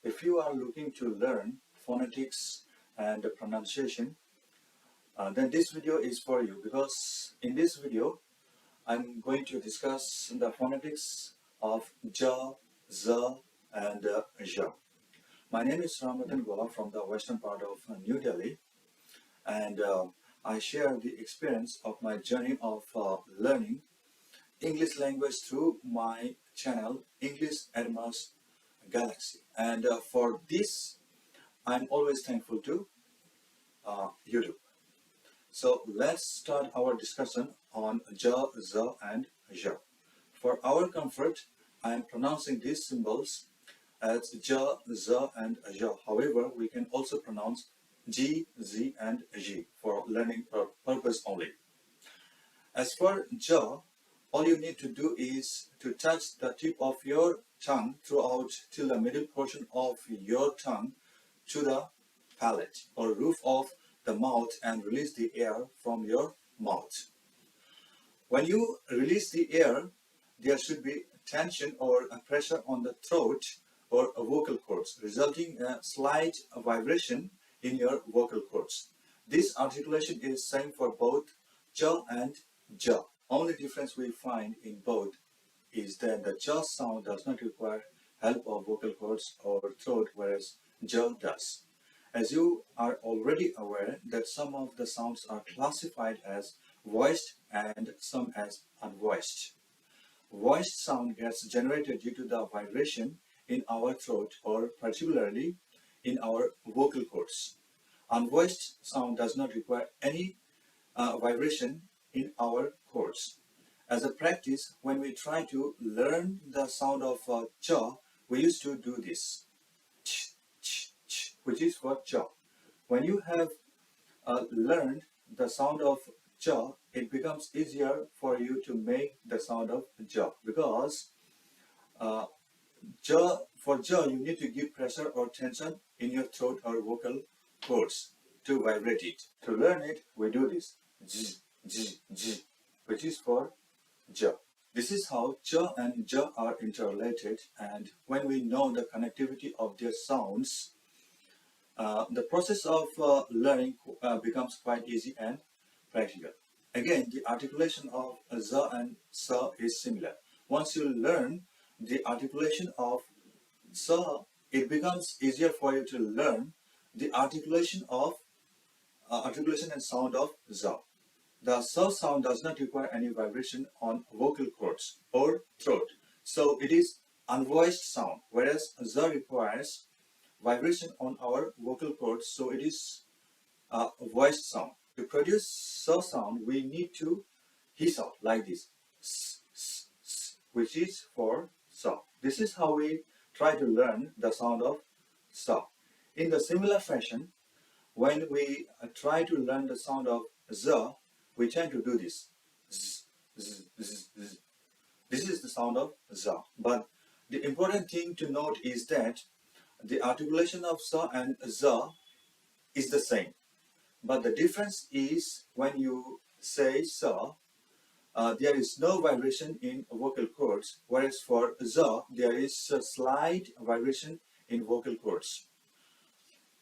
If you are looking to learn phonetics and pronunciation, then this video is for you, because in this video I'm going to discuss the phonetics of ja, za and ja. My name is Ramatan Gola from the western part of New Delhi, and I share the experience of my journey of learning English language through my channel English Edmass Galaxy. And for this I'm always thankful to YouTube. So let's start our discussion on ja, za and ja. For our comfort, I am pronouncing these symbols as ja, za and ja. However, we can also pronounce g, z and g for learning purpose only. As for ja, all you need to do is to touch the tip of your tongue throughout till the middle portion of your tongue to the palate or roof of the mouth and release the air from your mouth. When you release the air, there should be tension or a pressure on the throat or vocal cords, resulting in a slight vibration in your vocal cords. This articulation is same for both ja and ja. Only difference we find in both is that the ja sound does not require help of vocal cords or throat, whereas ja does. As you are already aware that some of the sounds are classified as voiced and some as unvoiced. Voiced sound gets generated due to the vibration in our throat or particularly in our vocal cords. Unvoiced sound does not require any vibration in our cords. As a practice, when we try to learn the sound of ja, we used to do this, ch, ch, ch, which is for ja. When you have learned the sound of ja, it becomes easier for you to make the sound of ja, because for ja you need to give pressure or tension in your throat or vocal cords to vibrate it. To learn it, we do this, j, j, j, which is for ja. This is how ja and ja are interrelated, and when we know the connectivity of their sounds, the process of learning becomes quite easy and practical. Again, the articulation of za and sa is similar. Once you learn the articulation of sa, it becomes easier for you to learn the articulation and sound of za. The sa sound does not require any vibration on vocal cords or throat, so it is unvoiced sound, whereas za requires vibration on our vocal cords, so it is a voiced sound. To produce sa sound, we need to hiss out like this, s, s, s, which is for sa. This is how we try to learn the sound of sa. In the similar fashion, when we try to learn the sound of za, we tend to do this. Z, z, z, z. This is the sound of za. But the important thing to note is that the articulation of sa and za is the same. But the difference is when you say sa, there is no vibration in vocal cords, whereas for za, there is a slight vibration in vocal cords.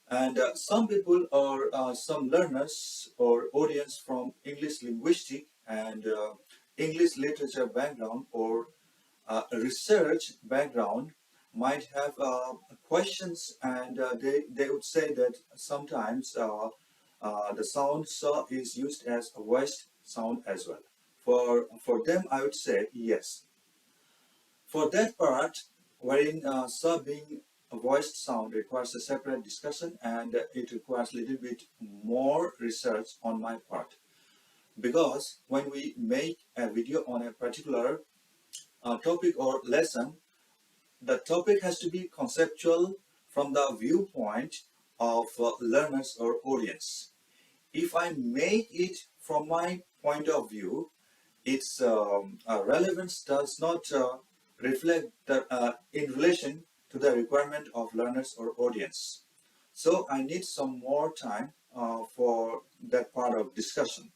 And some people or some learners or audience from English linguistic and English literature background or research background might have questions, and they would say that sometimes the sound sa is used as a voiced sound as well. For them, I would say yes. For that part, wherein sa being a voiced sound requires a separate discussion, and it requires a little bit more research on my part. Because when we make a video on a particular topic or lesson, the topic has to be conceptual from the viewpoint of learners or audience. If I make it from my point of view, its relevance does not reflect in relation to the requirement of learners or audience. So I need some more time for that part of discussion.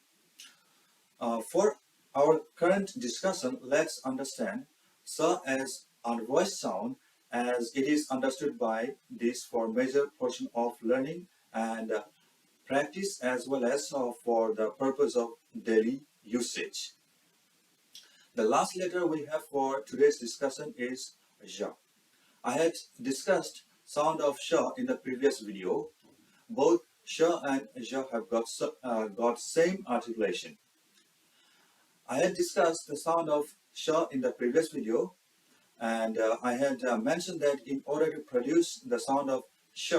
For our current discussion, let's understand sa as unvoiced sound as it is understood by this for major portion of learning and practice, as well as for the purpose of daily usage. The last letter we have for today's discussion is j. I had discussed sound of sh in the previous video. Both sh and j have got same articulation. I had discussed the sound of sh in the previous video, and I had mentioned that in order to produce the sound of sh,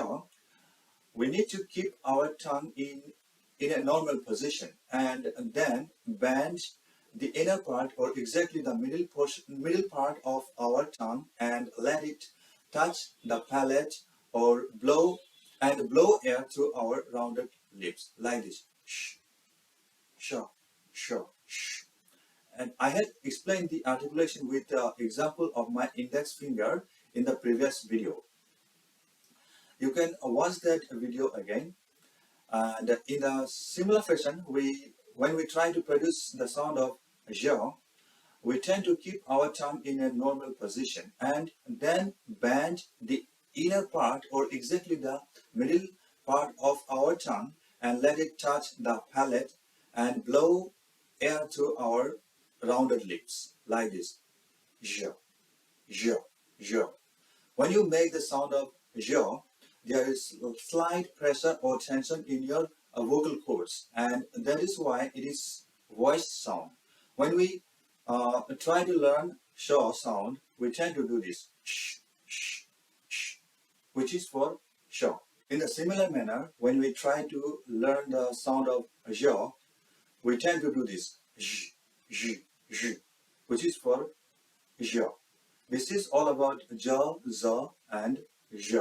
we need to keep our tongue in a normal position and then bend the inner part, or exactly the middle part of our tongue, and let it touch the palate or blow air through our rounded lips like this. Sh, sh, sh, sh. And I had explained the articulation with the example of my index finger in the previous video. You can watch that video again. And in a similar fashion, when we try to produce the sound of j, we tend to keep our tongue in a normal position and then bend the inner part, or exactly the middle part of our tongue, and let it touch the palate and blow air through our rounded lips like this. J, j, j. When you make the sound of j, there is slight pressure or tension in your vocal cords, and that is why it is voiced sound. When we try to learn sh sound, we tend to do this, sh, sh, sh, which is for sh. In a similar manner, when we try to learn the sound of j, we tend to do this, j, j, j, which is for j. This is all about j, z, and j.